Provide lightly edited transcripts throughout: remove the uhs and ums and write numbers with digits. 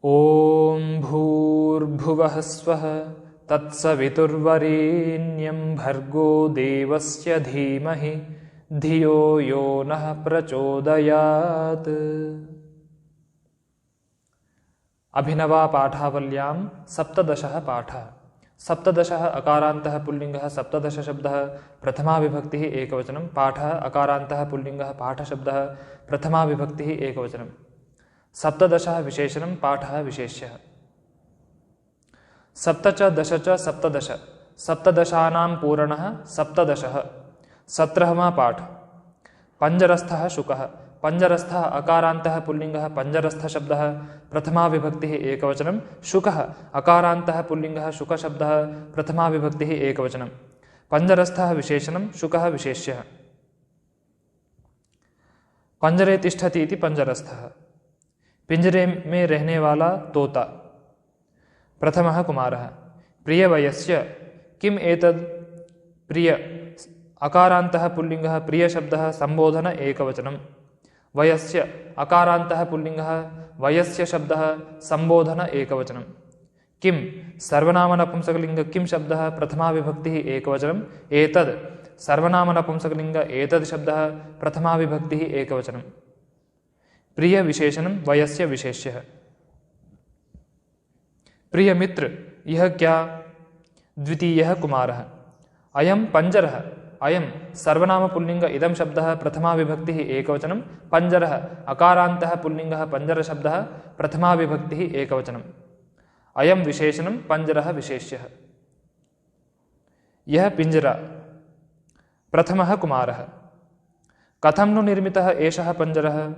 ॐ भूर्भुवः स्वः तत्सवितुर्वरेण्यं भर्गो देवस्य धीमहि धियो यो नः प्रचोदयात्। अभिनवा पाठावल्यां सप्तदशः पाठः। सप्तदशः अकारान्तः पुल्लिङ्गः सप्तदश शब्दः प्रथमा विभक्तिः एकवचनं। पाठः अकारान्तः पुल्लिङ्गः पाठशब्दः प्रथमा विभक्तिः एकवचनं। सप्तदशः विशेषणं पाठः विशेष्यः। सप्त च दश च सप्तदश सप्तदशानां पूरणः सप्तदशः। 17वां पाठ। पंजरस्थः शुकः। पंजरस्थः अकारान्तः पुल्लिङ्गः पंजरस्थ शब्दः प्रथमा विभक्तिः एकवचनं। शुकः अकारान्तः पुल्लिङ्गः शुकशब्दः प्रथमा विभक्तिः एकवचनं। पंजरस्थः विशेषणं शुकः विशेष्यः। पंजरे तिष्ठति इति पंजरस्थः। पिंजरे में रहने वाला तोता। प्रथमः कुमारः। प्रियवयस्य किम एतद् प्रिय अकारान्तः पुल्लिङ्गः प्रियशब्दः संबोधन एकवचनं। वयस्य अकारान्तः पुल्लिङ्गः वयस्य शब्दः संबोधन एकवचनं। किम सर्वनाम नपुंसकलिङ्ग किम शब्दः प्रथमा विभक्तिः एकवचनं। एतद् सर्वनाम नपुंसकलिङ्ग एतद् शब्दः प्रथमा विभक्तिः एकवचनं। प्रिय विशेषणं वयस्य विशेष्यः। प्रिय मित्र यह क्या। द्वितीयः कुमारः। अयं पंजरः। अयं सर्वनाम पुल्लिङ्ग इदं शब्दः प्रथमा विभक्तिः एकवचनं। पंजरः अकारान्तः पुल्लिङ्गः पंजर शब्दः प्रथमा विभक्तिः एकवचनं। अयं विशेषणं पंजरः विशेष्यः। यह पिंजरा। प्रथमः कुमारः। कथं नु निर्मितः एषः पंजरः।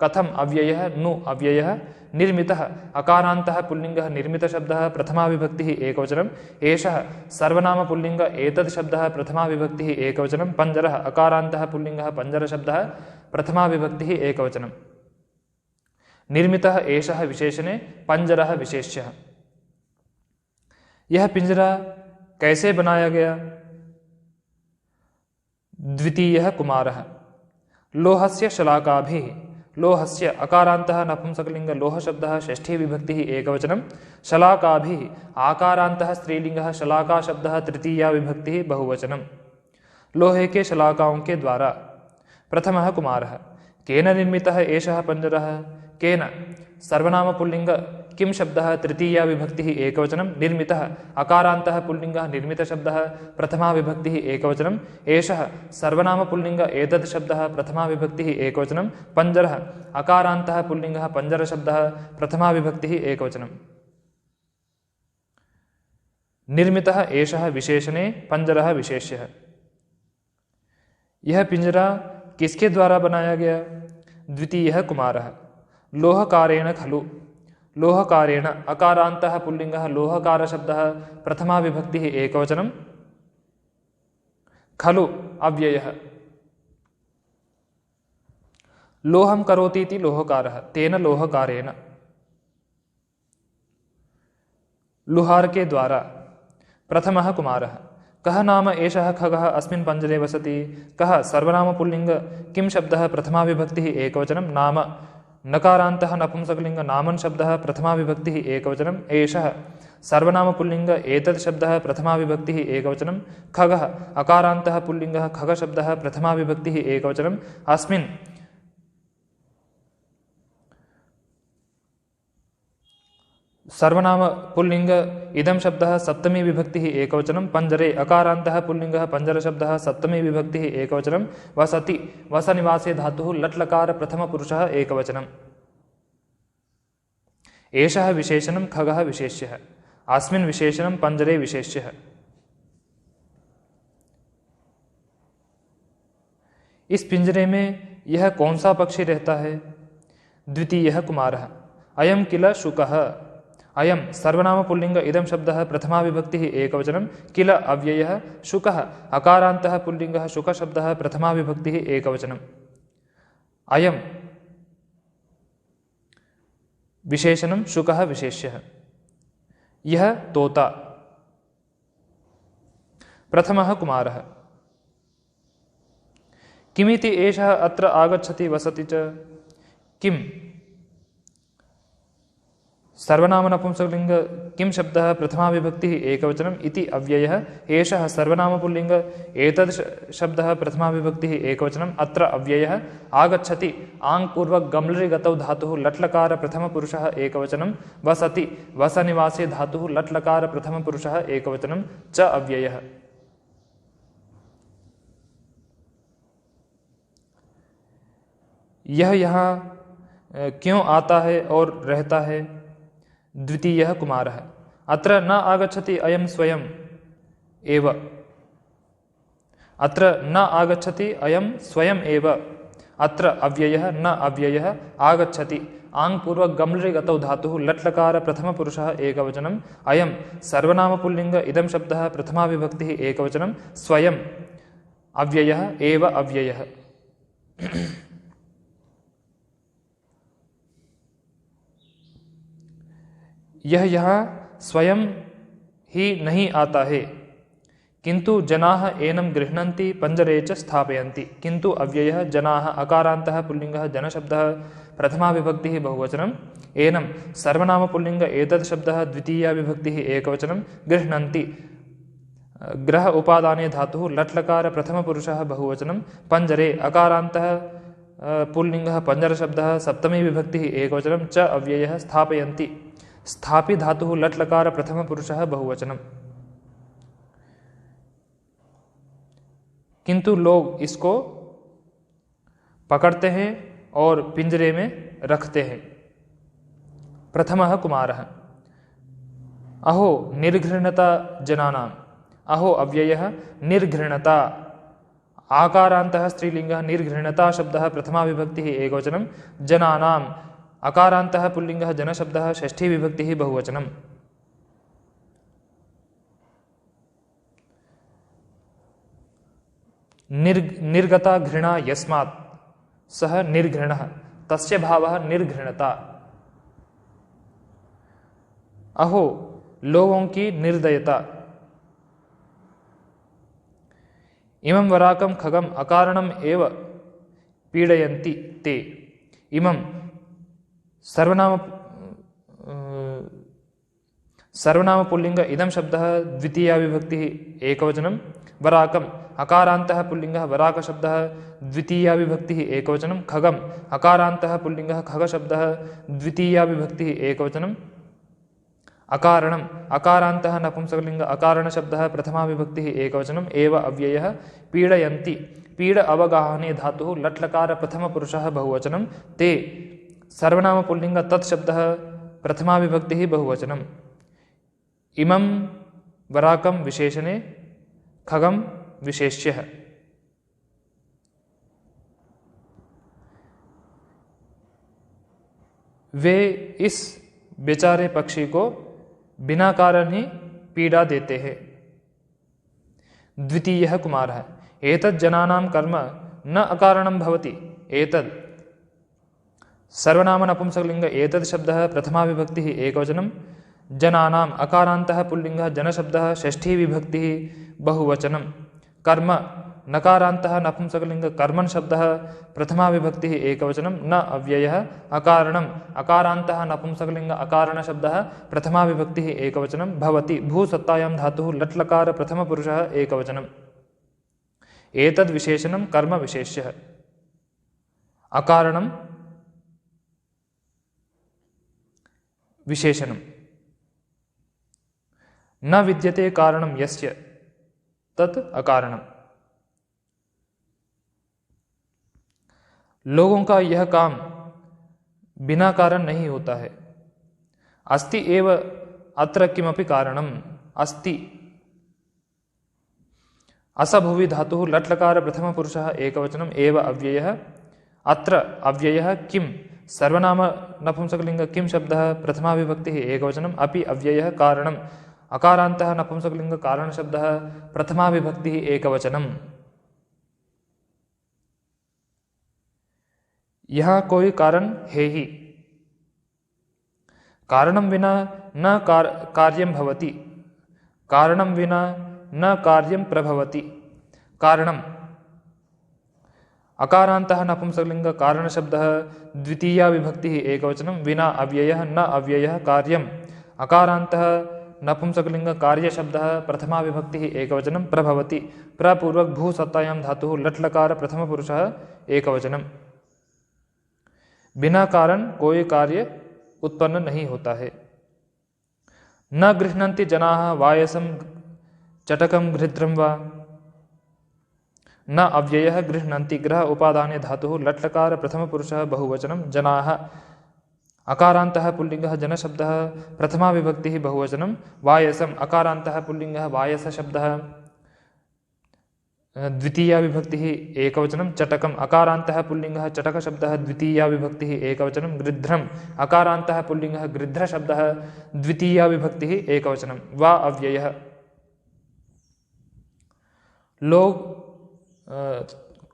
कथम अव्ययः नु अव्ययः। निर्मितः अकारान्तः पुल्लिङ्गः निर्मित शब्दः प्रथमा विभक्तिः एकवचनं। एषः सर्वनाम पुल्लिङ्ग एतद् शब्दः प्रथमा विभक्तिः एकवचनं। पंजरः अकारान्तः पुल्लिङ्गः पंजर शब्दः प्रथमा विभक्तिः एकवचनं। निर्मितः एषः विशेषणे पंजरः विशेष्यः। यह पिंजरा कैसे बनाया गया। द्वितीयः कुमारः। लोहस्य शलाकाभिः। लोहस्य अकारान्तः नपुंसकलिङ्ग लोह शब्दः षष्ठी विभक्तिः एकवचनं। शलाकाभिः आकारान्तः स्त्रीलिङ्गः शलाका शब्दः तृतीया विभक्तिः बहुवचनं। लोहे के शलाकाओं के द्वारा। प्रथमः कुमारः। केन निर्मितः एषः पंजरः। केन सर्वनाम पुल्लिङ्ग किम शब्दः तृतीया विभक्तिः एकवचनं। निर्मितः अकारान्तः पुल्लिङ्गः निर्मित शब्दः प्रथमा विभक्तिः एकवचनं। एषः सर्वनाम पुल्लिङ्ग एतद् शब्दः प्रथमा विभक्तिः एकवचनं। पंजरः अकारान्तः पुल्लिङ्गः पंजर शब्दः प्रथमा विभक्तिः एकवचनं। निर्मितः एषः विशेषणे पंजरः विशेष्यः। यह पिंजरा किसके द्वारा बनाया गया। द्वितीयः कुमारः। लोहकारेण खलु। लोहकारेण अकारान्तः पुल्लिङ्गः लोहकार शब्दः प्रथमा विभक्तिः एकवचनं। खलु अव्ययः। लोहं करोति इति लोहकारः। तेन लोहकारेण। लुहार के द्वारा। प्रथमः कुमारः। कः नाम एषः खगः अस्मिन् पंजरे वसति। कः सर्वनाम पुल्लिङ्ग किम शब्दः प्रथमा विभक्तिः एकवचनं। नाम नकारान्तः नपुंसकलिङ्ग नामन् शब्दः प्रथमा विभक्तिः एकवचनं। एषः सर्वनाम पुल्लिङ्ग एतद् शब्दः प्रथमा विभक्तिः एकवचनं। खगः अकारान्तः पुल्लिङ्गः खग शब्दः प्रथमा विभक्तिः एकवचनं। अस्मिन् सर्वनाम पुल्लिङ्ग इदं शब्दः सप्तमी विभक्तिः एकवचनं। पंजरे अकारान्तः पुल्लिङ्गः पंजर शब्दः सप्तमी विभक्तिः एकवचनं। वसति वसनिवासे धातुः लट्लकार प्रथम पुरुषः एकवचनं। एषः विशेषणं खगः विशेष्यः। अस्मिन् विशेषणं पंजरे विशेष्यः। इस पिंजरे में यह कौन सा पक्षी रहता है। द्वितीयः कुमारः। अयं किल शुकः। अयं सर्वनाम पुल्लिङ्ग इदं शब्दः प्रथमा विभक्तिः एकवचनं। किल अव्ययः। शुकः अकारान्तः पुल्लिङ्गः शुकशब्दः प्रथमा विभक्तिः एकवचनं। अयं विशेषणं शुकः विशेष्यः। यह तोता। प्रथमः कुमारः। किमिति एषः अत्र आगच्छति वसति च। किम सर्वनाम नपुंसकलिंग किं शब्दः प्रथमा विभक्तिः एकवचनम् इति अव्ययः एषः सर्वनाम पुल्लिंग एतद् शब्दः प्रथमा विभक्तिः एकवचनम् अत्र अव्ययः आगच्छति आङ् पूर्वक गम्लृगतौ धातुः लट्लकार प्रथमपुरुषः एकवचनं वसति वसनिवासे धातुः लट्लकार प्रथमपुरुषः एकवचनं च अव्ययः। यह यहाँ क्यों आता है और रहता है? द्वितीयः कुमारः। अत्र न आगच्छति अयं स्वयं एव, अत्र न आगच्छति अयं स्वयं एव, अत्र अव्ययः न अव्ययः आगच्छति आङ् पूर्वक गम्लृगतौ धातुः लट्लकार प्रथमपुरुषः एकवचनम् अयं सर्वनाम पुल्लिंग इदं शब्दः प्रथमा विभक्तिः एकवचनं स्वयं अव्ययः एव अव्ययः। यह यहाँ स्वयं ही नहीं आता है, किंतु जनाः एनं गृह्णन्ति पंजरे च स्थापयन्ति। किंतु अव्ययः जनाः अकारान्तः पुल्लिंगः जनशब्दः प्रथमा विभक्तिः बहुवचनम् एनं सर्वनाम पुल्लिंग एतद् शब्दः द्वितीया विभक्तिः एकवचनं गृह्णन्ति। ग्रह उपादाने धातुः लट्लकार प्रथमपुरुषः बहुवचनं पंजरे अकारान्तः पुल्लिंगः पंजरशब्दः सप्तमी विभक्तिः एकवचनं च अव्ययः स्थापयन्ति। स्थापि धातुः लट्लकार प्रथमपुरुषः बहुवचनम्। किंतु लोग इसको पकड़ते हैं और पिंजरे में रखते हैं। प्रथमः कुमारः। अहो निर्घृणता जनानाम्। अहो अव्ययः निर्घृणता आकारान्तः स्त्रीलिंगः निर्घृणता शब्दः प्रथमा विभक्तिः एकवचनं जनानाम् अकारान्तः पुल्लिंगः जनशब्दः षष्ठी विभक्तिः बहुवचनम्। निर्गता घृणा यस्मात् सः निर्घृणः तस्य भावः निर्घृणता। अहो लोगों की निर्दयता। इमं वराकं खगम अकारणम एव पीडयन्ति ते। इमं सर्वनाम पुल्लिंग इदं शब्दः द्वितीया विभक्तिः एकवचनं वराकम् अकारान्तः पुल्लिंगः वराक शब्दः द्वितीया विभक्तिः एकवचनं खगम अकारान्तः पुल्लिंगः खग शब्दः द्वितीया विभक्तिः एकवचनं अकारणम् अकारान्तः नपुंसकलिंग अकारण शब्दः प्रथमा विभक्तिः एकवचनम् एव अव्ययः पीडयन्ति पीड अवगाहने धातुः लट्लकार प्रथमपुरुषः बहुवचनं ते सर्वनाम पुल्लिंग तत् शब्दः प्रथमा विभक्तिः बहुवचनम्। इमं वराकं विशेषणे खगम विशेष्यः। वे इस बेचारे पक्षी को बिना कारण ही पीड़ा देते हैं। द्वितीयः कुमारः। एतद् जनानां कर्म न अकारणं भवति। एतद् सर्वनाम नपुंसकलिंग एतद् शब्दः प्रथमा विभक्तिः एकवचनं जनानाम् अकारान्तः पुल्लिंगः जनशब्दः षष्ठी विभक्तिः बहुवचनं कर्म नकारान्तः नपुंसकलिंग कर्मन् शब्दः प्रथमा विभक्तिः एकवचनं न अव्ययः अकारणम् अकारान्तः नपुंसकलिंग अकारण शब्दः प्रथमा विभक्तिः एकवचनं भवति भूसत्तायां धातुः लट्लकार प्रथमपुरुषः एकवचनम्। एतद् विशेषणं कर्म विशेष्यः। अकारणं विशेषणं न विद्यते कारणं यस्य तत् अकारणम्। लोगों का यह काम बिना कारण नहीं होता है। अस्ति एव अत्र किमपि कारणम्। अस्ति असभुवि धातुः लट्लकार प्रथमपुरुषः एकवचनम् एव अव्ययः। अत्र अव्ययः किं सर्वनाम नपुंसकलिंग किं शब्दः प्रथमा विभक्तिः एकवचनम् अपि अव्ययः कारणम् अकारान्तः नपुंसकलिंग कारण शब्दः प्रथमा विभक्तिः एकवचनम्। यहाँ कोई कारण है ही। कारणं विना न कार्यं भवति। कारणं विना न कार्यं प्रभवति। कारणम् अकारान्तः नपुंसकलिंग कारण शब्दः द्वितीया विभक्तिः एकवचनं विना अव्ययः न अव्ययः कार्यम् अकारान्तः नपुंसकलिंग कार्य शब्दः प्रथमा विभक्तिः एकवचनं प्रभवति प्रपूर्वक भू सत्तायां धातुः लट् लकार प्रथम पुरुषः एकवचनं। बिना कारण कोई कार्य उत्पन्न नहीं होता है। न गृह्णन्ति जनाः वायसं चटकं घृद्रं वा न अव्ययः गृह्णन्ति ग्रह उपादाने धातुः लट् लकार प्रथम पुरुषः बहुवचनं जनाः अकारान्तः पुल्लिङ्गः जनशब्दः प्रथमा विभक्तिः बहुवचनं वायसम् अकारान्तः पुल्लिङ्गः वायसशब्दः द्वितीया विभक्तिः एकवचनं चटकम् अकारान्तः पुल्लिङ्गः चटकशब्दः द्वितीया विभक्तिः एकवचनं गृध्रम् अकारान्तः पुल्लिङ्गः गृध्रशब्दः द्वितीया विभक्तिः एकवचनं वा अव्ययः। लोग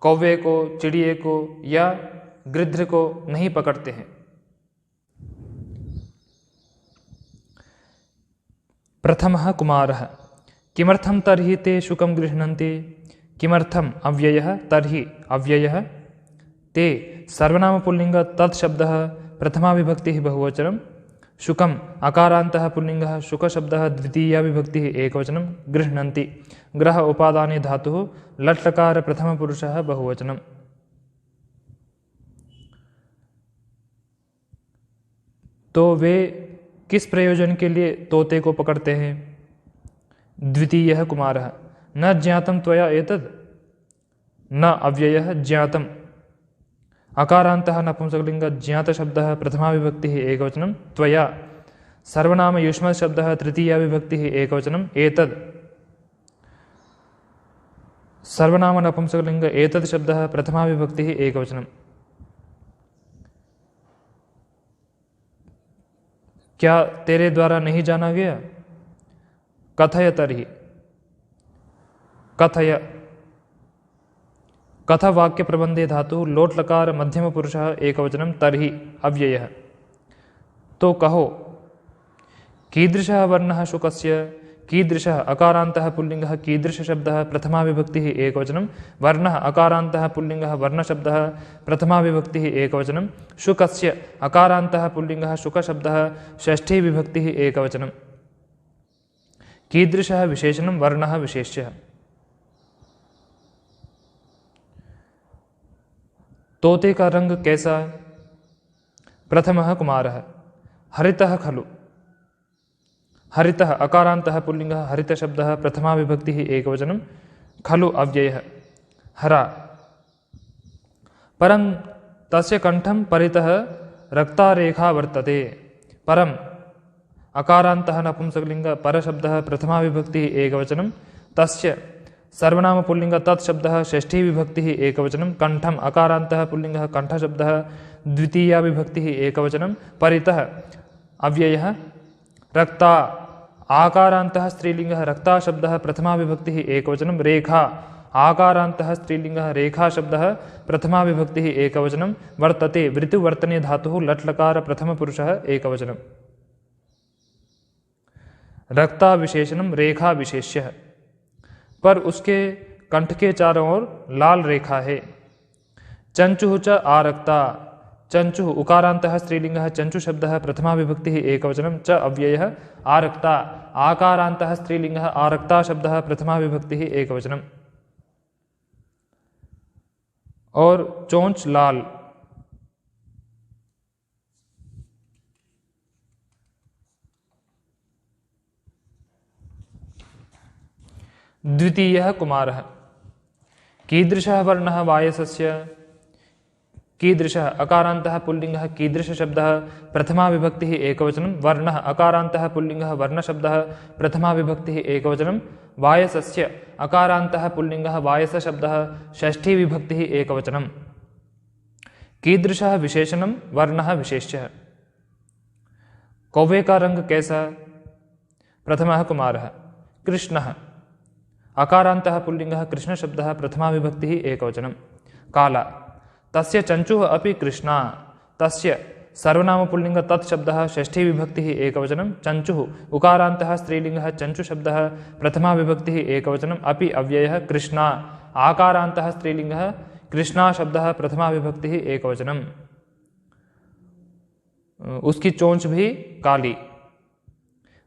कौवे को चिड़िए को या गृध्र को नहीं पकड़ते हैं। प्रथमः कुमारः किमर्थं तर्हि ते शुकं गृह्णन्ति किमर्थम अव्ययः तर्हि अव्ययः ते सर्वनाम पुल्लिंग तत्शब्दः प्रथमा विभक्तिः बहुवचनं शुकम् अकारान्तः पुल्लिंगः शुकशब्दः द्वितीया विभक्तिः एकवचनं गृह्णन्ति ग्रह उपादाने धातुः लट् लकार प्रथम पुरुषः बहुवचनं। तो वे किस प्रयोजन के लिए तोते को पकड़ते हैं? द्वितीयः कुमारः न ज्ञातं त्वया एतद् न अव्ययः ज्ञातम् अकारान्तः नपुंसकलिंग ज्ञातशब्दः प्रथमा विभक्तिः एकवचनं त्वया सर्वनाम युष्मशब्दः तृतीया विभक्तिः एकवचनं एतद् सर्वनाम नपुंसकलिंग एतद् शब्दः प्रथमा विभक्तिः एकवचनं। क्या तेरे द्वारा नहीं जाना गया? कथय तर्हि कथय कथ वाक्य प्रबंधे धातु लोट लकार मध्यम पुरुषः एकवचनं तर्हि अव्ययः। तो कहो कीदृशः वर्णः शुकस्य कीदृशः अकारान्तः पुल्लिङ्गः कीदृश शब्दः प्रथमा विभक्तिः एकवचनं वर्णः अकारान्तः पुल्लिङ्गः वर्णशब्दः प्रथमा विभक्तिः एकवचनं शुकस्य अकारान्तः पुल्लिङ्गः शुकशब्दः षष्ठी विभक्तिः एकवचनं कीदृशः विशेषणं वर्णः विशेष्यः। तोते का रंग कैसा? प्रथमः कुमारः हरितः खलु हरितः अकारान्तः पुल्लिङ्गः हरितशब्दः प्रथमा विभक्तिः एकवचनं खलु अव्ययः हरा परं तस्य कण्ठं परितः रक्तारेखा वर्तते परम् अकारान्तः नपुंसकलिंग परशब्दः प्रथमा विभक्तिः एकवचनं तस्य सर्वनाम पुल्लिंग तत्शब्दः षष्ठी विभक्तिः एकवचनं कण्ठम् अकारान्तः पुल्लिंगः कण्ठशब्दः द्वितीया विभक्तिः एकवचनं परितः अव्ययः रक्ता आकारान्तः स्त्रीलिंगः रक्ता शब्दः प्रथमा विभक्तिः एकवचनं रेखा आकारान्तः स्त्रीलिंगः रेखा शब्दः प्रथमा विभक्तिः एकवचनं वर्तते वृत्तिवर्तने धातुः लट् लकार प्रथम पुरुषः एकवचनं रक्ता विशेषणं रेखा विशेष्यः पर उसके कंठ के चारों ओर लाल रेखा है। चंचुः च आरक्ता चंचुः उकारान्तः स्त्रीलिंगः चंचु शब्दः प्रथमा विभक्तिः एकवचनं च अव्ययः आरक्ता आकारान्तः स्त्रीलिंगः आरक्ता शब्दः प्रथमा विभक्तिः एकवचनं और चोंच लाल। द्वितीयः कुमारः कीदृशः वर्णः वायसस्य कीदृशः अकारान्तः पुल्लिंगः कीदृश शब्दः प्रथमा विभक्तिः एकवचनं वर्णः अकारान्तः पुल्लिंगः वर्णशब्दः प्रथमा विभक्तिः एकवचनं वायसस्य अकारान्तः पुल्लिंगः वायस शब्दः षष्ठी विभक्तिः एकवचनं कीदृशः विशेषणं वर्णः विशेष्यः। कौवे का रंग कैसा? प्रथमः कुमारः कृष्णः अकारान्तः पुल्लिंगः कृष्ण शब्दः प्रथमा विभक्तिः एकवचनं काला तस्य चंचुः अपि कृष्णा तस्य सर्वनाम पुल्लिंग तत्शब्दः षष्ठी विभक्तिः एकवचनं चंचुः उकारान्तः स्त्रीलिंगः चंचु शब्दः प्रथमा विभक्तिः एकवचनं अपि अव्ययः कृष्णा आकारान्तः स्त्रीलिंगः कृष्णा शब्दः प्रथमा विभक्तिः एकवचनम्। उसकी चोंच भी काली।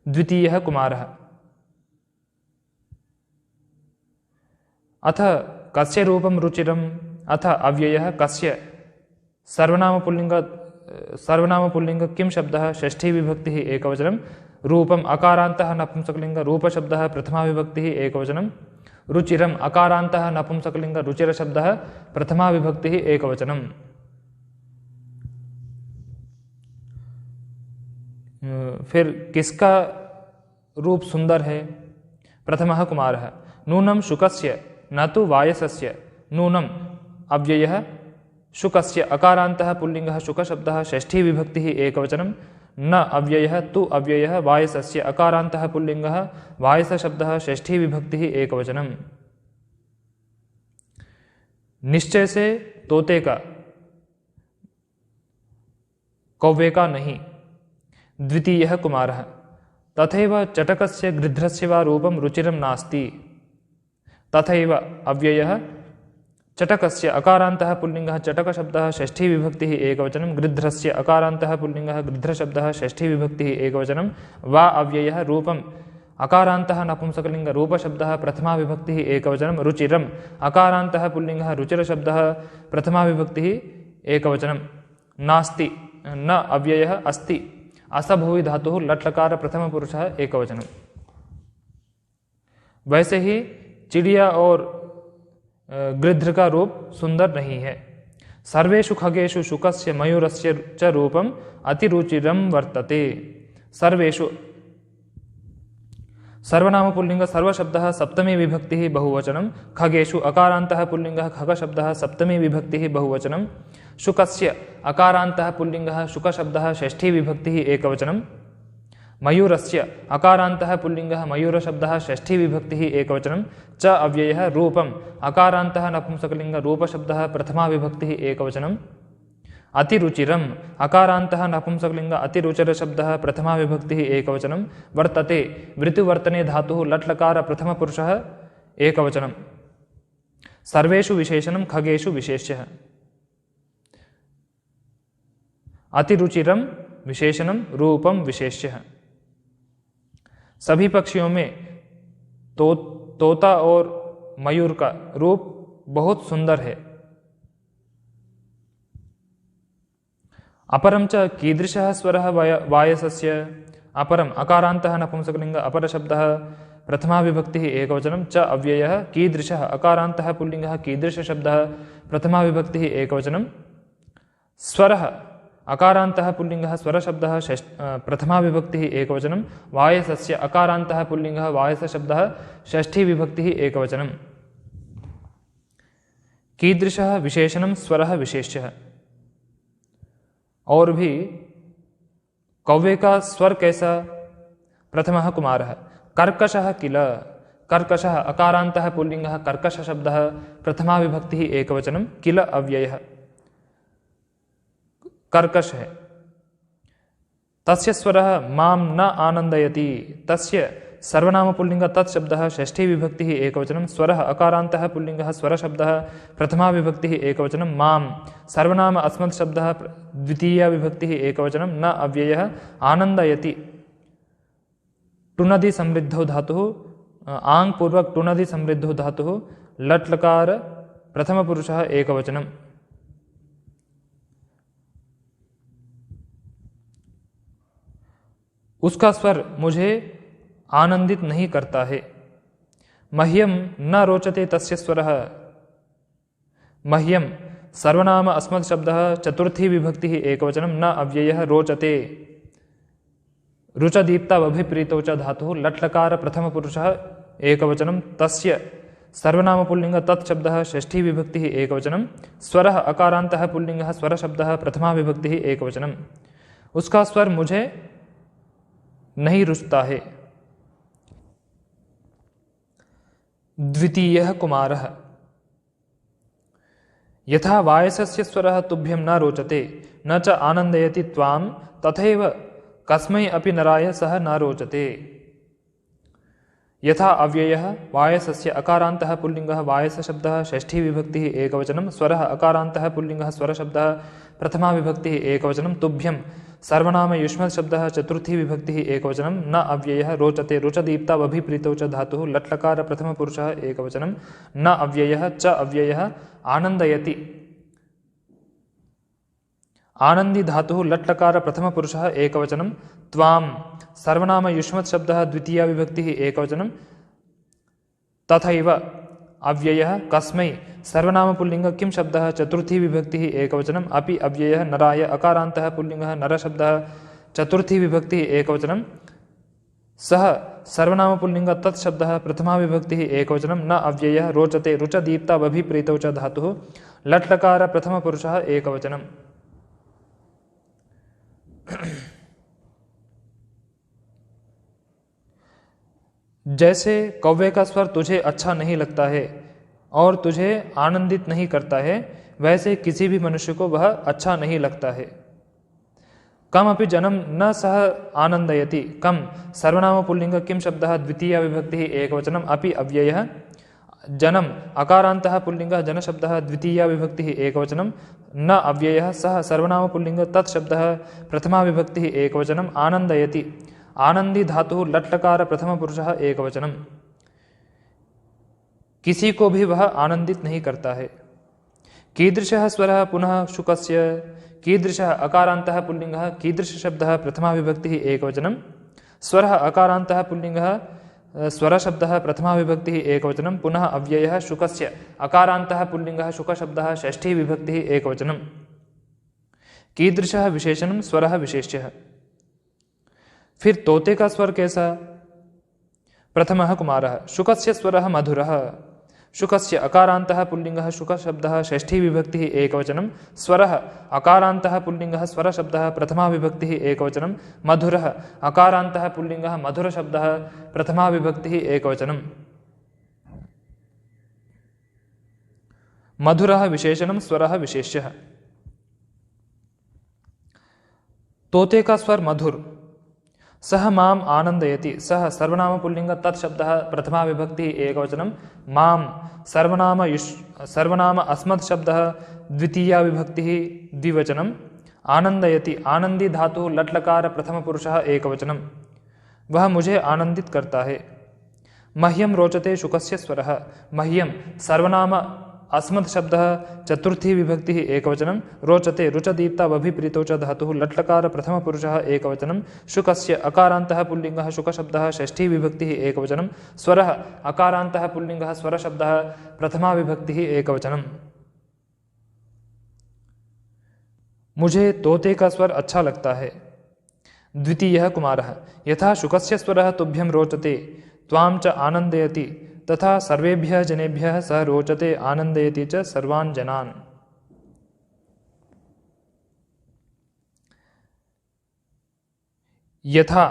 द्वितीयः कुमारः। अथ कस्य रूपं रुचिरम् अथ अव्ययः कस्य सर्वनाम पुल्लिंग किं शब्दः षष्ठी विभक्तिः एकवचनं। रूपम् अकारान्तः नपुंसकलिंग रूप शब्दः प्रथमा विभक्तिः एकवचनं। रुचिरम् अकारान्तः नपुंसकलिंग रुचिर शब्दः प्रथमा विभक्तिः एकवचनम्। फिर किसका रूप सुंदर है? प्रथमः कुमारः। नूनं शुकस्य न तु वायसस्य। नूनम् अव्ययः शुकस्य अकारान्तः पुल्लिंगः शुकशब्दः षष्ठी विभक्तिः एकवचनं। न अव्ययः तु अव्ययः वायसस्य अकारान्तः पुल्लिंगः वायसशब्दः षष्ठी विभक्तिः एकवचनम्। निश्चय से तोते का, कौवे का नहीं। द्वितीयः कुमारः। तथैव चटकस्य गृध्रस्य वा रूपं रुचिरं नास्ति। तथैव अव्ययः चटकस्य अकारान्तः पुल्लिंगः चटकशब्दः षष्ठी विभक्तिः एकवचनं। गृध्रस्य अकारान्तः पुल्लिंगः गृध्रशब्दः षष्ठी विभक्तिः एकवचनं। वा अव्ययः रूपम् अकारान्तः नपुंसकलिंग रूपशब्दः प्रथमा विभक्तिः एकवचनं। रुचिरम् अकारान्तः पुल्लिंगः रुचिरशब्दः प्रथमा विभक्तिः एकवचनं। नास्ति न अव्ययः अस्ति। असभुवि धातुः लट्लकार प्रथम पुरुषः एकवचनं। वैसे ही चिड़िया और गृध्र का रूप सुंदर नहीं है। सर्वेषु खगेषु शुकस्य मयूरस्य च रूपम अतिरुचिरं वर्तते। सर्वेषु सर्वनाम पुल्लिंग सर्वशब्दः सप्तमी विभक्तिः बहुवचनं। खगेषु अकारान्तः पुल्लिंगः खगशब्दः सप्तमी विभक्तिः बहुवचनं। शुकस्य अकारान्तः पुल्लिंगः शुकशब्दः षष्ठी विभक्तिः एकवचनं। मयूरस्य अकारान्तः पुल्लिंगः मयूरशब्दः षष्ठी विभक्तिः एकवचनं। च अव्ययः रूपम् अकारान्तः नपुंसकलिंग रूपशब्दः प्रथमा विभक्तिः एकवचनं। अतिरुचिरम् अकारान्तः नपुंसकलिंग अतिरुचिरशब्दः प्रथमा विभक्तिः एकवचनं। वर्तते वृत्तिवर्तने धातुः लट्लकार प्रथमपुरुषः एकवचनं। सर्वेषु विशेषणं खगेषु विशेष्यः। अतिरुचिरं विशेषणं रूपम विशेष्यः। सभी पक्षियों में तोता और मयूर का रूप बहुत सुंदर है। अपरं च कीदृशः स्वरः वायसस्य। अपरम् अकारान्तः नपुंसकलिंग अपरशब्दः प्रथमा विभक्तिः एकवचनं। च अव्ययः कीदृशः अकारान्तः पुल्लिंगः कीदृशशब्दः प्रथमा विभक्तिः एकवचनं। स्वरः अकारान्तः पुल्लिंगः स्वरशब्दः प्रथमा विभक्तिः एकवचनं। वायसस्य अकारान्तः पुल्लिंगः वायसशब्दः षष्ठी विभक्तिः एकवचनं। कीदृशः विशेषणं स्वरः विशेष्यः। और भी कौवे का स्वर कैसा? प्रथमः कुमारः। कर्कशः किल। कर्कशः अकारान्तः पुल्लिंगः कर्कश शब्दः प्रथमा विभक्तिः एकवचनं। किल अव्ययः कर्कश है। तस्य स्वरः मां न आनंदयति। तस्य सर्वनाम पुल्लिंग तत्शब्दः षष्ठी विभक्तिः एकवचनं। स्वरः अकारान्तः पुल्लिंगः स्वरशब्दः प्रथमा विभक्तिः एकवचनं। मां सर्वनाम अस्मत् शब्दः द्वितीया विभक्तिः एकवचनं। न अव्ययः आनंदयति टुनदि समृद्धो धातुः आंग पूर्वक टुनदि समृद्धो धातुः लट्लकार प्रथम पुरुषः एकवचनं। उसका स्वर मुझे आनंदित नहीं करता है। मह्यम न रोचते तस्य स्वरः। मह्यम सर्वनाम अस्मत् शब्दः चतुर्थी विभक्तिः एकवचनं। न अव्ययः रोचते रुचदीप्ता अभिप्रीतौ च धातुः लट्लकार प्रथम पुरुषः एकवचनं। तस्य सर्वनाम पुल्लिंग तत्शब्दः षष्ठी विभक्तिः एकवचनं। स्वरः अकारान्तः पुल्लिंगः स्वरशब्दः प्रथमा विभक्तिः एकवचनं। उसका स्वर मुझे नहीं रुचता है। द्वितीयः कुमारः। यथा वायसस्य स्वरः तुभ्यं न रोचते न च आनंदयति त्वां तथैव कस्मै अपि नराय सह न रोचते। यथा अव्ययः वायसस्य अकारान्तः पुल्लिङ्गः वायसशब्दः षष्ठी विभक्तिः एकवचनं स्वरः अकारान्तः पुल्लिङ्गः स्वरशब्दः प्रथमा विभक्तिः एकवचनं तुभ्यं सर्वनाम युष्मत् शब्दः चतुर्थी विभक्तिः एकवचनं न अव्ययः रोचते रुचदीप्ता वभिप्रीतौ च धातुः लट्लकार प्रथमपुरुषः एकवचनं न अव्ययः च अव्ययः आनन्दयति आनन्दी धातुः लट्लकार प्रथमपुरुषः एकवचनं त्वां सर्वनाम युष्मत् शब्दः द्वितीया विभक्तिः एकवचनं तथैव अव्ययः कस्मै सर्वनाम पुल्लिंग किं शब्दः चतुर्थी विभक्तिः एकवचनम् अपि अव्ययः नराय अकारान्तः पुल्लिंगः नरशब्दः चतुर्थी विभक्तिः एकवचनं सः सर्वनाम पुल्लिंग तत् शब्दः प्रथमा विभक्तिः एकवचनं न अव्ययः रोचते रुचदीप्ता वभिप्रीतौ च धातुः लट्लकार प्रथमपुरुषः एकवचनम्। जैसे कौवे का स्वर तुझे अच्छा नहीं लगता है और तुझे आनंदित नहीं करता है, वैसे किसी भी मनुष्य को वह अच्छा नहीं लगता है। कम अपि जन्म न सह आनंदयति कम सर्वनाम पुल्लिंग किम शब्दः द्वितीया विभक्तिः एकवचनम् अपि अव्ययः जन्म अकारान्तः पुल्लिंगः जनशब्दः द्वितीया विभक्तिः एकवचनं न अव्ययः सह सर्वनाम पुल्लिंग तत् शब्दः प्रथमा विभक्तिः एकवचनम् आनंदयति आनंदी धातुः लट्लकार प्रथम पुरुषः एकवचनम्। किसी को भी वह आनंदित नहीं करता है। कीदृशः स्वरः पुनः शुकस्य कीदृशः अकारान्तः पुल्लिंगः कीदृश शब्दः प्रथमा विभक्तिः एकवचनं स्वरः अकारान्तः पुल्लिंगः स्वरशब्दः प्रथमा विभक्तिः एकवचनं पुनः अव्ययः शुकस्य अकारान्तः पुल्लिंगः शुकशब्दः षष्ठी विभक्तिः एकवचनं। कीदृशः विशेषणं स्वरः विशेष्यः। फिर तोते का स्वर कैसा? प्रथमः कुमारः शुकस्य स्वरः मधुरः शुकस्य अकारान्तः पुल्लिंगः शुकशब्दः षष्ठी विभक्तिः एकवचनं स्वरः अकारान्तः पुल्लिंगः स्वरशब्दः प्रथमा विभक्तिः एकवचनं मधुरः अकारान्तः पुल्लिंगः मधुरशब्दः प्रथमा विभक्तिः एकवचनं। मधुरः विशेषणं स्वरः विशेष्यः। तोते का स्वर मधुर सह माम आनंदयति सह सर्वनाम पुल्लिंग तत् शब्दः प्रथमा विभक्ति एकवचनं माम सर्वनाम अस्मत् शब्दः द्वितीया विभक्तिः द्विवचनं आनंदयति आनंदी धातुः लट्लकार प्रथम पुरुषः एकवचनं वह मुझे आनंदित करता है। मह्यम रोचते शुकस्य स्वरः मह्यम सर्वनाम अस्मत् शब्दः चतुर्थी विभक्तिः एकवचनं रोचते रुचदीप्ता वभिप्रीतौ च धातुः लट्लकार प्रथम पुरुषः एकवचनं शुकस्य अकारान्तः पुल्लिंगः शुकशब्दः षष्ठी विभक्तिः एकवचनं स्वरः अकारान्तः पुल्लिंगः स्वरशब्दः प्रथमा विभक्तिः एकवचनं। मुझे तोते का स्वर अच्छा लगता है। द्वितीयः कुमारः यथा शुकस्य स्वरः तुभ्यं रोचते त्वां च आनन्दयति तथा सर्वेभ्यः जनेभ्यः सह रोचते आनन्दयति च सर्वान् जनान्। यथा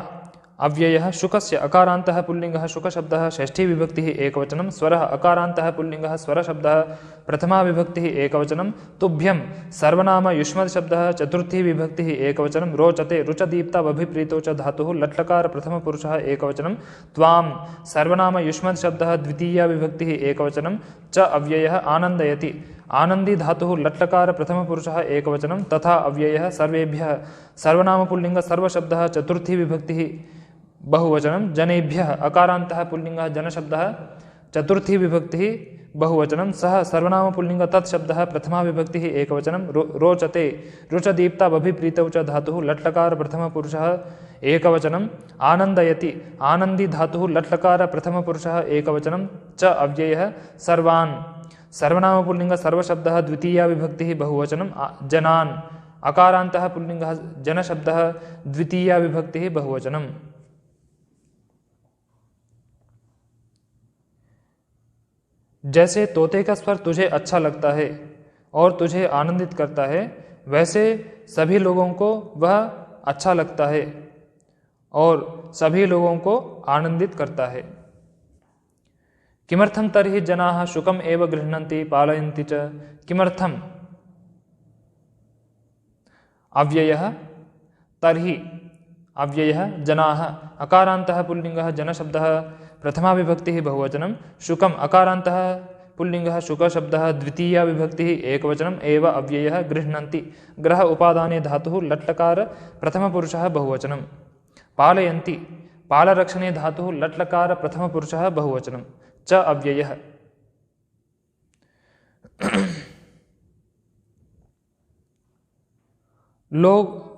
अव्ययः शुकस्य अकारान्तः पुल्लिंगः शुकशब्दः षष्ठी विभक्तिः एकवचनं स्वरः अकारान्तः पुल्लिंगः स्वरशब्दः प्रथमा विभक्तिः एकवचनं तुभ्यं सर्वनाम युष्मत् शब्दः चतुर्थी विभक्तिः एकवचनं रोचते रुचदीप्ता वभिप्रीतौ च धातुः लट्लकार प्रथम पुरुषः एकवचनं त्वां सर्वनाम युष्मत् शब्दः द्वितीया विभक्तिः एकवचनं च अव्ययः आनन्दयति आनंदी धातुः लट्लकार प्रथम पुरुषः एकवचनं तथा अव्ययः सर्वेभ्यः सर्वनाम पुल्लिंग सर्वशब्दः चतुर्थी विभक्तिः बहुवचनं जनेभ्यः अकारान्तः पुल्लिंगः जनशब्दः चतुर्थी विभक्तिः बहुवचनं सह सर्वनाम पुल्लिंग तत् शब्दः प्रथमा विभक्तिः एकवचनं रोचते रुचदीप्ता वभिप्रीतौ च धातुः लट्लकार प्रथम पुरुषः एकवचनं आनन्दयति आनंदी धातुः लट्लकार प्रथम पुरुषः एकवचनं च अव्ययः सर्वान् सर्वनाम पुल्लिंग सर्वशब्दः द्वितीया विभक्तिः बहुवचनं जनान् अकारान्तः पुल्लिंगः जनशब्दः द्वितीया विभक्तिः बहुवचनम्। जैसे तोते का स्वर तुझे अच्छा लगता है और तुझे आनंदित करता है, वैसे सभी लोगों को वह अच्छा लगता है और सभी लोगों को आनंदित करता है। किमर्थं तर्हि जनाः शुकम् एव गृह्णन्ति पालयन्ति च किमर्थम् अव्ययः तर्हि अव्ययः जनाः अकारान्तः पुल्लिंगः जनशब्दः प्रथमा विभक्तिः बहुवचनं शुकम् अकारान्तः पुल्लिङ्गः शुकशब्दः द्वितीया विभक्तिः एकवचनम् एव अव्ययः गृह्णन्ति ग्रह उपादाने धातुः लट्लकार प्रथमपुरुषः बहुवचनं पालयन्ति पालरक्षणे धातुः लट्लकार प्रथमपुरुषः बहुवचनं च अव्ययः। लोग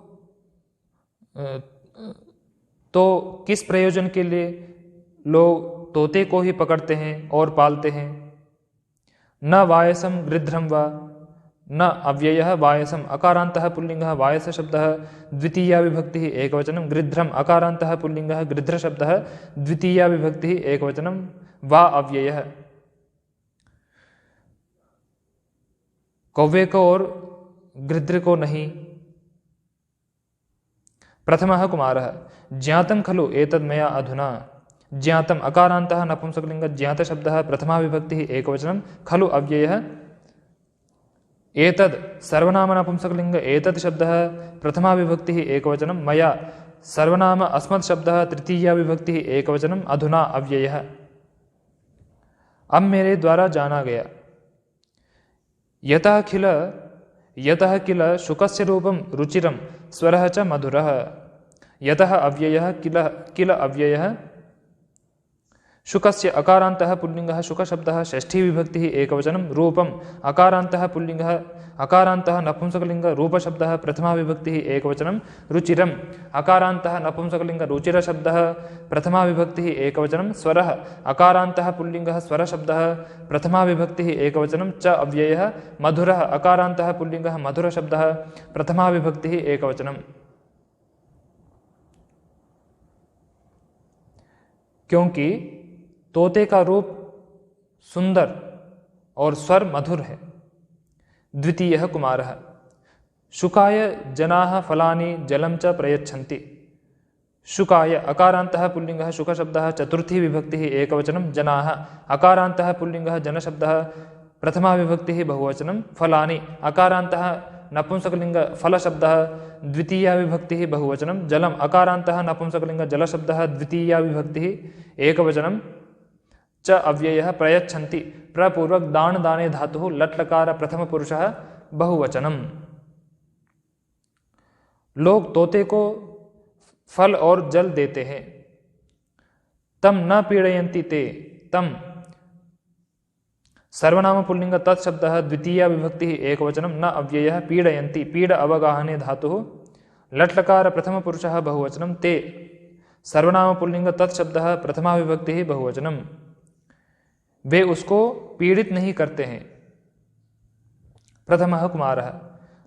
तो किस प्रयोजन के लिए लोग तोते को ही पकड़ते हैं और पालते हैं। न वायसम गृध्रम व न अव्ययः वायसम अकारान्तः पुल्लिङ्गः वायस शब्दः द्वितीया विभक्तिः एकवचनं गृध्रम अकारान्तः पुल्लिङ्गः गृध्र शब्दः द्वितीया विभक्तिः एकवचनं वा अव्ययः। कौवे को और गृध्र को नहीं। प्रथमः कुमारः ज्ञातं खलु एतद् मया अधुना ज्ञातम् अकारान्तः नपुंसकलिङ्ग ज्ञात शब्दः प्रथमा विभक्तिः एकवचनं खलु अव्ययः। एतद् सर्वनाम नपुंसकलिङ्ग एतद् शब्दः प्रथमा विभक्तिः एकवचनं मया सर्वनाम अस्मत् शब्दः तृतीया विभक्तिः एकवचनं अधुना अव्ययः। अब मेरे द्वारा जाना गया। यतः किल शुकस्य रूपं रुचिरं स्वरः च मधुरः। यतः अव्ययः किल अव्ययः। शुकस्य अकारान्तः पुल्लिङ्गः शुकशब्दः षष्ठी विभक्तिः एकवचनं रूपम् अकारान्तः पुल्लिङ्गः अकारान्तः नपुंसकलिङ्ग रूपशब्दः प्रथमा विभक्तिः एकवचनं रुचिरम् अकारान्तः नपुंसकलिङ्ग रुचिरशब्दः प्रथमा विभक्तिः एकवचनं स्वरः अकारान्तः पुल्लिङ्गः स्वरशब्दः प्रथमा विभक्तिः एकवचनं च अव्ययः। मधुरः अकारान्तः पुल्लिङ्गः मधुरशब्दः प्रथमा विभक्तिः एकवचनं। क्योंकि तोते का रूप सुंदर और स्वर मधुर है। द्वितीयः कुमारः शुकाय जनाः फलानि जलं च प्रयच्छन्ति। शुकाय अकारान्तः पुल्लिङ्गः शुकशब्दः चतुर्थी विभक्तिः एकवचनं जनाः अकारान्तः पुल्लिङ्गः जनशब्दः प्रथमा विभक्तिः बहुवचनं फलानि अकारान्तः नपुंसकलिङ्ग फलशब्दः द्वितीया विभक्तिः बहुवचनं जलम् अकारान्तः नपुंसकलिङ्ग जलशब्दः द्वितीया विभक्तिः एकवचनं च अव्ययः। प्रयच्छन्ति प्रपूर्वक दान दाने धातुः लट्लकार प्रथमपुरुषः बहुवचनम्। लोग तोते को फल और जल देते हैं। तम न पीड़यन्ति ते तम सर्वनाम पुल्लिङ्ग तत्शब्दः द्वितीया विभक्तिः एकवचनं न अव्ययः। पीडयन्ति पीड अवगाहने धातुः लट्लकार प्रथमपुरुषः बहुवचनं ते सर्वनाम पुल्लिङ्ग तत्शब्दः प्रथमा विभक्तिः बहुवचनं। वे उसको पीड़ित नहीं करते हैं। प्रथमः कुमारः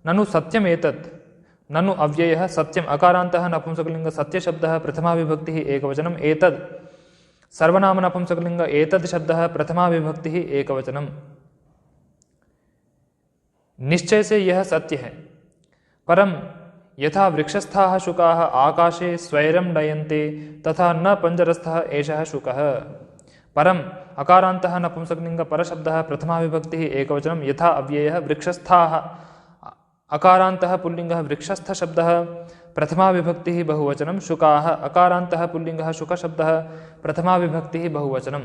ननु सत्यम एतत् ननु अव्ययः सत्यम अकारान्तः नपुंसकलिङ्ग सत्यशब्दः प्रथमा विभक्तिः एकवचनं एतद् सर्वनाम नपुंसकलिङ्ग एतद् शब्दः प्रथमा विभक्तिः एकवचनं। निश्चय से यह सत्य है। परम यथा वृक्षस्थाः शुकाः आकाशे स्वैरं नयन्ते तथा न पंजरस्थः एषः शुकः। परम अकारान्तः नपुंसकलिङ्ग परशब्दः प्रथमा विभक्तिः एकवचनं यथा अव्ययः वृक्षस्थाः अकारान्तः पुल्लिङ्गः वृक्षस्थ शब्दः प्रथमा विभक्तिः बहुवचनं शुकाः अकारान्तः पुल्लिङ्गः शुकशब्दः प्रथमा विभक्तिः बहुवचनं।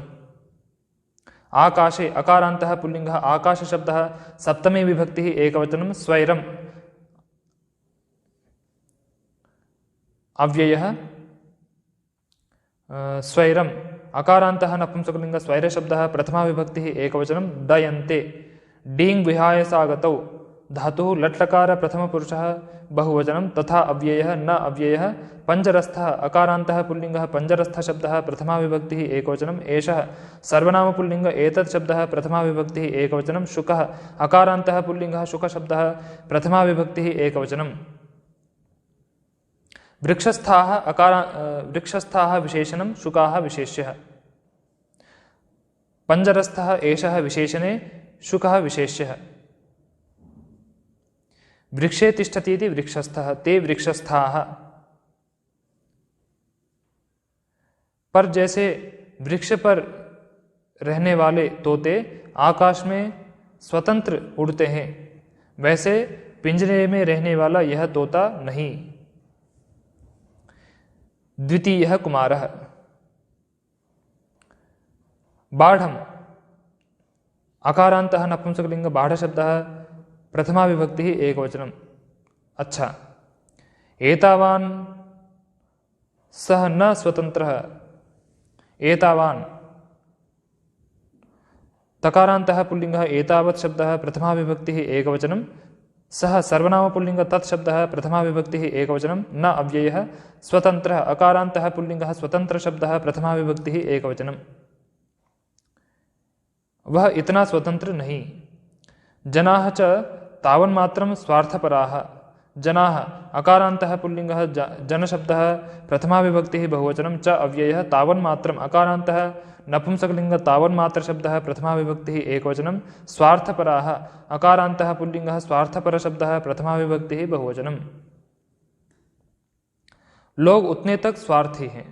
आकाशे अकारान्तः पुल्लिङ्गः आकाशशब्दः सप्तमी विभक्तिः एकवचनं स्वैरम् अव्ययः स्वैरम् अकारान्तः नपुंसकलिङ्ग स्वैरशब्दः प्रथमा विभक्तिः एकवचनं दयन्ते। डीङ् विहाय सागतौ धातुः लट्लकार प्रथमपुरुषः बहुवचनं तथा अव्ययः न अव्ययः। पंजरस्थः अकारान्तः पुल्लिङ्गः पंजरस्थ शब्दः प्रथमा विभक्तिः एकवचनं एषः सर्वनाम पुल्लिङ्ग एतत् शब्दः प्रथमा विभक्तिः एकवचनं। शुकः अकारान्तः पुल्लिङ्गः शुकशब्दः प्रथमा विभक्तिः एकवचनं। वृक्षस्थाः विशेषणं शुकाः विशेष्यः। पंजरस्थः एषः विशेषणे शुकः विशेष्यः। वृक्षे तिष्ठति इति वृक्षस्थः ते वृक्षस्थाः। पर जैसे वृक्ष पर रहने वाले तोते आकाश में स्वतंत्र उड़ते हैं वैसे पिंजरे में रहने वाला यह तोता नहीं। द्वितीयः कुमारः बाढ़म् अकारान्तः नपुंसकलिंग बाढ़ शब्दः प्रथमा विभक्तिः एकवचनम्। अच्छा, एतावान् सः न स्वतन्त्रः, एतावान् तकारान्तः पुल्लिङ्गः एतावत् शब्दः प्रथमा विभक्तिः एकवचनं, सः सर्वनाम पुल्लिङ्ग तत् शब्दः प्रथमा विभक्तिः एकवचनं, न अव्ययः स्वतन्त्रः अकारान्तः पुल्लिङ्गः स्वतंत्र शब्दः प्रथमा विभक्तिः एकवचनं। वह इतना स्वतंत्र नहीं। जनाः च तावन्मात्रं स्वार्थपराः, जनाः अकारान्तः पुल्लिङ्गः जनशब्दः प्रथमा विभक्तिः बहुवचनं, च अव्ययः तावन्मात्रम् अकारान्तः नपुंसकलिंग तावन्मात्र शब्दः प्रथमा विभक्तिः एकवचनं, स्वार्थपराः अकारान्तः पुल्लिङ्गः स्वार्थपर शब्दः प्रथमा विभक्तिः बहुवचनं। लोग उतने तक स्वार्थी हैं,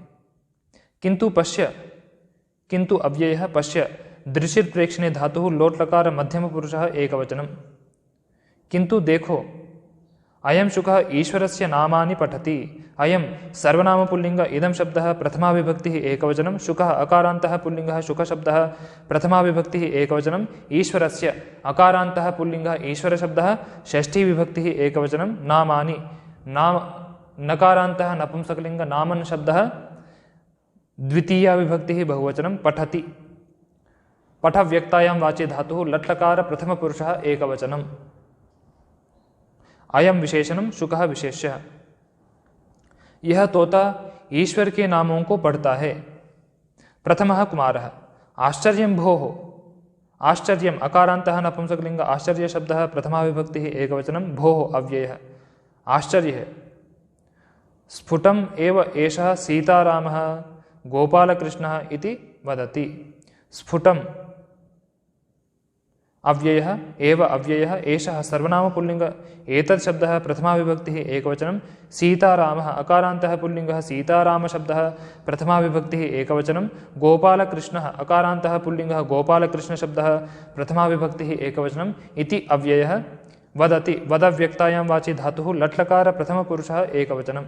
किंतु अव्ययः पश्य दृशित प्रेक्षणे धातुः लोट लकार मध्यम पुरुषः एकवचनं। किंतु देखो, अयं शुकः ईश्वरस्य नामानि पठति, अयं सर्वनाम पुल्लिंग इदं शब्दः प्रथमा विभक्तिः एकवचनं, शुकः अकारान्तः पुल्लिंगः शुक शब्दः प्रथमा विभक्तिः एकवचनं, ईश्वरस्य अकारान्तः पुल्लिंगः ईश्वर शब्दः षष्ठी विभक्तिः एकवचनं, नामानि नाम नकारान्तः नपुंसकलिंग नामन शब्दः द्वितीया विभक्तिः बहुवचनं, पठति पठ व्यक्तायां वाचे धातुः लट्लकार प्रथम पुरुषः एकवचनम्। अयं विशेषणं शुकः विशेष्यः। यह तोता ईश्वर के नामों को पढ़ता है। प्रथमः कुमारः, आश्चर्यं भोः, आश्चर्यम् अकारान्तः नपुंसकलिंग आश्चर्य शब्दः प्रथमा विभक्तिः एकवचनं, भोः अव्ययः आश्चर्य है। स्फुटम् एव एषः सीतारामः गोपालकृष्णः इति वदति। स्फुटम् अव्ययः एव अव्ययः एषः सर्वनाम पुल्लिंग एतत् शब्दः प्रथमा विभक्तिः एकवचनं, सीतारामः अकारान्तः पुल्लिंगः सीताराम शब्दः प्रथमा विभक्तिः एकवचनं, गोपालकृष्णः अकारान्तः पुल्लिंगः गोपालकृष्ण शब्दः प्रथमा विभक्तिः एकवचनम् इति अव्ययः। वदति वद व्यक्तायां वाचि धातुः लट्लकार प्रथम पुरुषः एकवचनम्।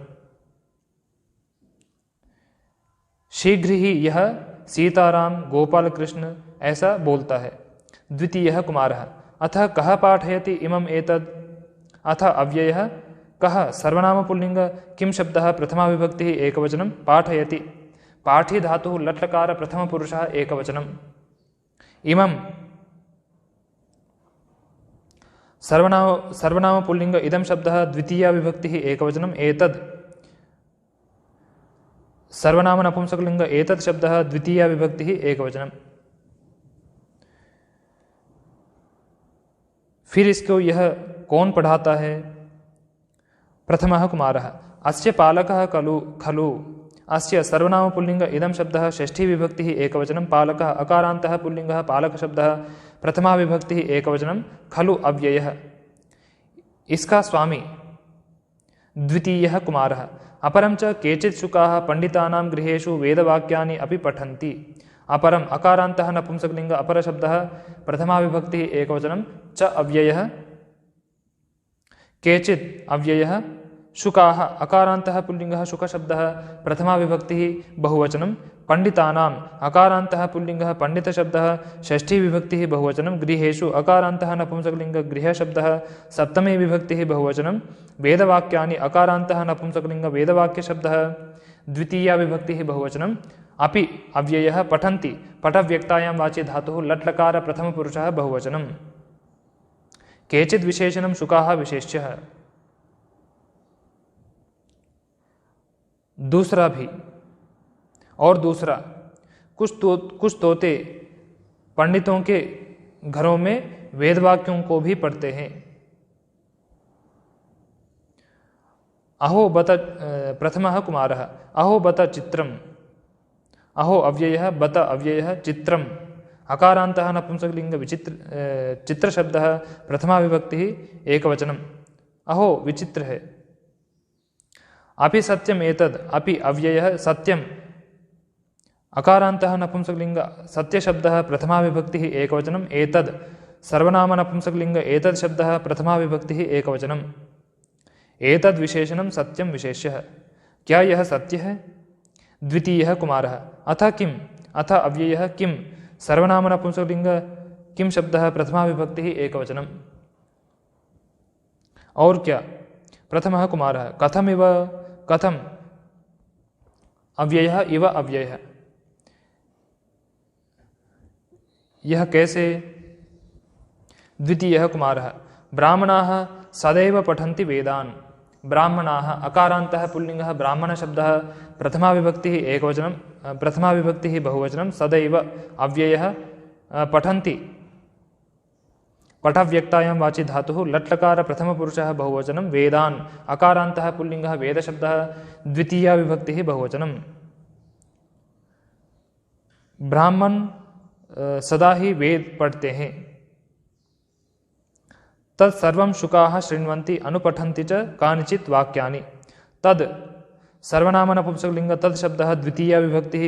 शीघ्र ही यह सीताराम गोपालकृष्ण ऐसा बोलता है। द्वितीयः कुमारः, अथ कः पाठयति इमम् एतद्, अथ अव्ययः कः सर्वनाम पुल्लिंग किं शब्दः प्रथमा विभक्तिः एकवचनं, पाठयति पाठी धातुः लट्लकार प्रथम पुरुषः एकवचनम्। इमं सर्वनाम पुल्लिंग इदं शब्दः द्वितीया विभक्तिः एकवचनं, एतद् सर्वनाम नपुंसकलिंग एतत् शब्दः द्वितीया विभक्तिः एकवचनम्। फिर इसको यह कौन पढ़ाता है? प्रथमः कुमारः, अस्य पालकः खलु अस्य सर्वनाम पुल्लिंग इदं शब्दः षष्ठी विभक्तिः एकवचनं, पालकः अकारान्तः पुल्लिंगः पालक शब्दः प्रथमा विभक्तिः एकवचनं, खलु अव्ययः इसका स्वामी। द्वितीयः कुमारः, अपरं च केचित् शुकाः पंडितानां गृहेषु वेदवाक्यानि अपि पठन्ति। अपरम् अकारान्तः नपुंसकलिंग अपर शब्दः प्रथमा विभक्तिः एकवचनं, च अव्ययः केचित् अव्ययः, शुकाः अकारान्तः पुल्लिंगः शुक शब्दः प्रथमा विभक्तिः बहुवचनं, पंडितानाम् अकारान्तः पुल्लिंगः पंडित शब्दः षष्ठी विभक्तिः बहुवचनं, गृहेषु अकारान्तः नपुंसकलिंग गृह शब्दः सप्तमी विभक्तिः बहुवचनं, वेदवाक्यानि अकारान्तः नपुंसकलिंग वेदवाक्य शब्दः द्वितीया विभक्तिः बहुवचनं, अपि अव्ययः पठन्ति पठ व्यक्तायां वाचि धातुः लट्लकार प्रथम पुरुषः बहुवचनं। केचित् विशेषणं शुकाः विशेष्यः। दूसरा भी और दूसरा, कुछ तोते पंडितों के घरों में वेदवाक्यों को भी पढ़ते हैं। अहो बत प्रथमः कुमारः, अहो बत चित्रम्, अहो अव्ययः बत अव्ययः चित्रम् अकारान्तः नपुंसकलिंग चित्र शब्दः प्रथमा विभक्तिः एकवचनम्, अहो विचित्र है। अपि सत्यम एतद्, अपि अव्ययः सत्यम् अकारान्तः नपुंसकलिंग सत्य शब्दः प्रथमा विभक्तिः एकवचनम्, एतद् सर्वनाम नपुंसकलिंग एतद् शब्दः प्रथमा विभक्तिः एकवचनम्। एतद् विशेषणं सत्यं विशेष्यः। क्या यह सत्य है? द्वितीयः कुमारः, अथ किम्, अथ अव्ययः किं सर्वनाम नपुंसकलिंग किम शब्दः प्रथमा विभक्तिः एकवचनम्। और क्या? प्रथमः कुमारः कथमिव कथम अव्ययः इव अव्ययः, यह कैसे? द्वितीयः कुमारः ब्राह्मणाः सदैव पठन्ति वेदान्। ब्राह्मणाः अकारान्तः पुल्लिङ्गः ब्राह्मणशब्दः प्रथमा विभक्तिः एकवचनं प्रथमा विभक्तिः बहुवचनं सदैव अव्ययः पठन्ति पठव्यक्तायां वाचि धातुः लट्लकार प्रथमपुरुषः बहुवचनं वेदान् अकारान्तः पुल्लिङ्गः वेदशब्दः द्वितीया विभक्तिः बहुवचनं। ब्राह्मण सदा ही वेद पढ़ते हैं। तत्सर्वं शुकाः शृण्वन्ति अनुपठन्ति च कानिचित् वाक्यानि। तद सर्वनाम नपुंसकलिंग तद शब्दः द्वितीया विभक्तिः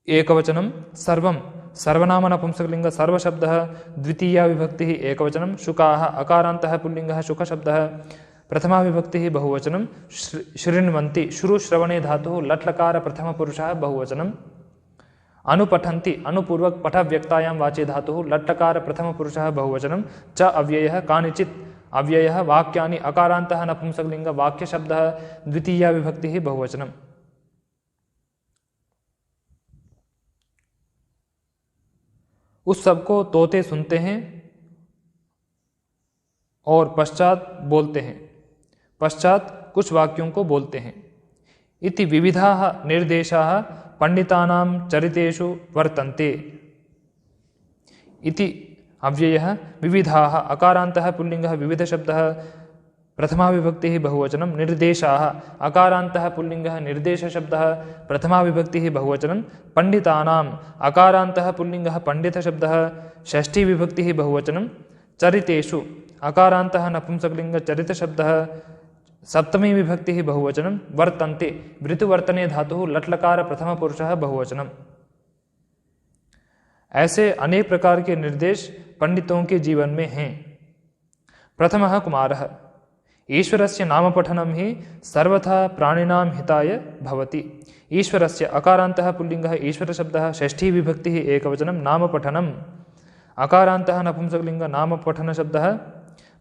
एकवचनं। सर्वं सर्वनाम नपुंसकलिंग सर्वशब्दः द्वितीया विभक्तिः एकवचनं। शुकाः अकारान्तः पुल्लिङ्गः शुकशब्दः प्रथमा विभक्तिः बहुवचनं। शृण्वन्ति श्रुश्रवणे धातुः लट्लकार प्रथमपुरुषः बहुवचनं। अनुपठन्ति अनुपूर्वक पठव्यक्तायां वाचे धातुः लट्लकार प्रथमपुरुषः बहुवचनं। च अव्ययः कानिचित् अव्ययः वाक्यानि अकारान्तः नपुंसकलिंग वाक्यशब्दः द्वितीया विभक्तिः बहुवचनं। उस सबको तोते सुनते हैं और पश्चात बोलते हैं, पश्चात कुछ वाक्यों को बोलते हैं। इति विविधाः निर्देशाः पंडितानां चरितेषु वर्तन्ते। इति अव्ययः विविधाः अकारान्तः पुल्लिङ्गः विविधशब्दः प्रथमा विभक्तिः बहुवचनं। निर्देशाः अकारान्तः पुल्लिङ्गः निर्देशशब्दः प्रथमा विभक्तिः बहुवचनं। पंडितानाम् अकारान्तः पुल्लिङ्गः पंडितशब्दः षष्ठी विभक्तिः बहुवचनं। चरितेषु अकारान्तः नपुंसकलिंग चरितशब्दः सप्तमी विभक्तिः बहुवचनं। वर्तन्ते वृत्तुवर्तने धातुः लट्लकार प्रथमपुरुषः बहुवचनं। ऐसे अनेक प्रकार के निर्देश पंडितों के जीवन में हैं। प्रथमः कुमारः ईश्वरस्य नामपठनं हि सर्वथा प्राणिनां हिताय भवति। ईश्वरस्य अकारान्तः पुल्लिङ्गः ईश्वरशब्दः षष्ठी विभक्तिः एकवचनं। नामपठनम् अकारान्तः नपुंसकलिंग नामपठनशब्दः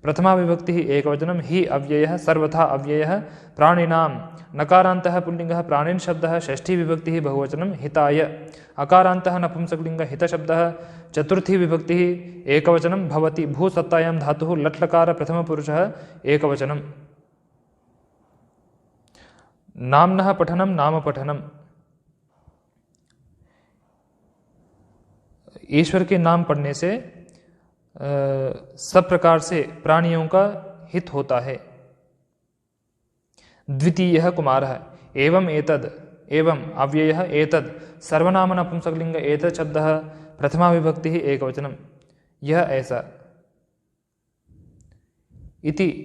प्रथमा विभक्तिः एकवचनं। हि अव्ययः सर्वथा अव्ययः। प्राणिनां नकारान्तः पुल्लिङ्गः प्राणिन् शब्दः षष्ठी विभक्तिः बहुवचनं। हिताय अकारान्तः नपुंसकलिंग हितशब्दः चतुर्थी विभक्तिः एकवचनं भवति। भूसत्तायां धातुः लट्लकार प्रथमपुरुषः एकवचनं। नाम्नः पठनं नामपठनम् ईश्वर के नाम पढ़ने से सब प्रकार से प्राणियों का हित होता है। द्वितीयः कुमारः एवं एतद् एवं अव्ययः एतद् सर्वनाम नपुंसकलिंग एतद् शब्दः प्रथमा विभक्तिः एकवचनं। यह ऐसा। इति